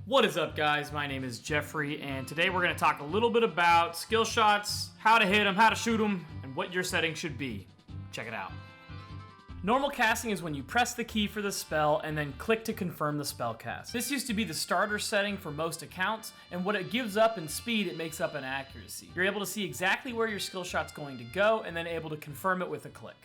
What is up, guys? My name is Jeffrey, and today we're going to talk a little bit about skill shots, how to hit them, how to shoot them, and what your settings should be. Check it out. Normal casting is when you press the key for the spell and then click to confirm the spell cast. This used to be the starter setting for most accounts, and what it gives up in speed, it makes up in accuracy. You're able to see exactly where your skill shot's going to go and then able to confirm it with a click.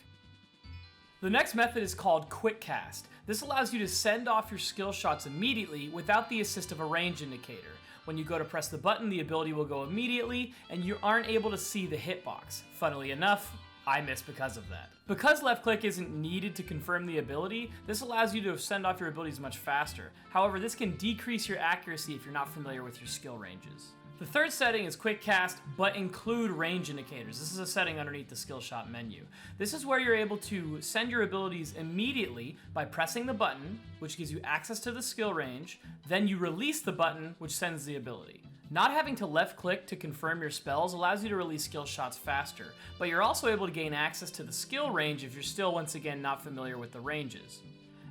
The next method is called Quick Cast. This allows you to send off your skill shots immediately without the assist of a range indicator. When you go to press the button, the ability will go immediately, and you aren't able to see the hitbox. Funnily enough, I missed because of that. Because left click isn't needed to confirm the ability, this allows you to send off your abilities much faster. However, this can decrease your accuracy if you're not familiar with your skill ranges. The third setting is Quick Cast, but include range indicators. This is a setting underneath the skill shot menu. This is where you're able to send your abilities immediately by pressing the button, which gives you access to the skill range, then you release the button, which sends the ability. Not having to left click to confirm your spells allows you to release skill shots faster, but you're also able to gain access to the skill range if you're still, once again, not familiar with the ranges.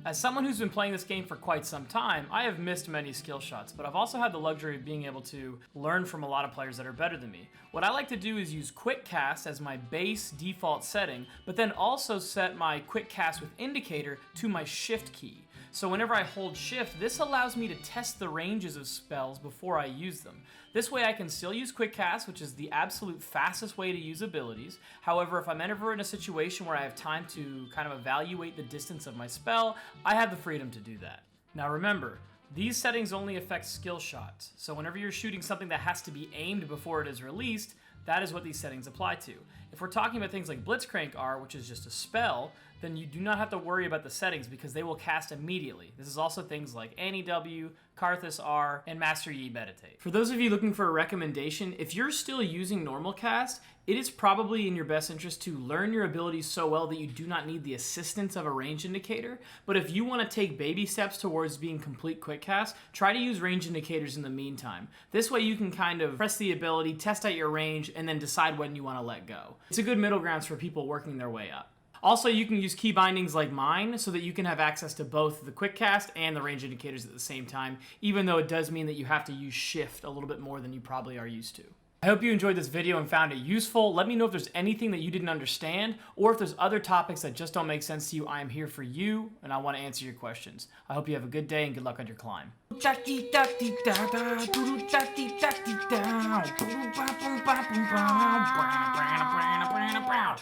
As someone who's been playing this game for quite some time, I have missed many skill shots, but I've also had the luxury of being able to learn from a lot of players that are better than me. What I like to do is use Quick Cast as my base default setting, but then also set my Quick Cast with indicator to my shift key. So whenever I hold shift, this allows me to test the ranges of spells before I use them. This way I can still use Quick Cast, which is the absolute fastest way to use abilities. However, if I'm ever in a situation where I have time to kind of evaluate the distance of my spell, I have the freedom to do that. Now remember, these settings only affect skill shots. So whenever you're shooting something that has to be aimed before it is released, that is what these settings apply to. If we're talking about things like Blitzcrank R, which is just a spell, then you do not have to worry about the settings because they will cast immediately. This is also things like Annie W, Karthus R, and Master Yi Meditate. For those of you looking for a recommendation, if you're still using normal cast, it is probably in your best interest to learn your abilities so well that you do not need the assistance of a range indicator. But if you want to take baby steps towards being complete quick cast, try to use range indicators in the meantime. This way you can kind of press the ability, test out your range, and then decide when you want to let go. It's a good middle ground for people working their way up. Also, you can use key bindings like mine so that you can have access to both the quick cast and the range indicators at the same time, even though it does mean that you have to use shift a little bit more than you probably are used to. I hope you enjoyed this video and found it useful. Let me know if there's anything that you didn't understand, or if there's other topics that just don't make sense to you. I am here for you, and I want to answer your questions. I hope you have a good day and good luck on your climb.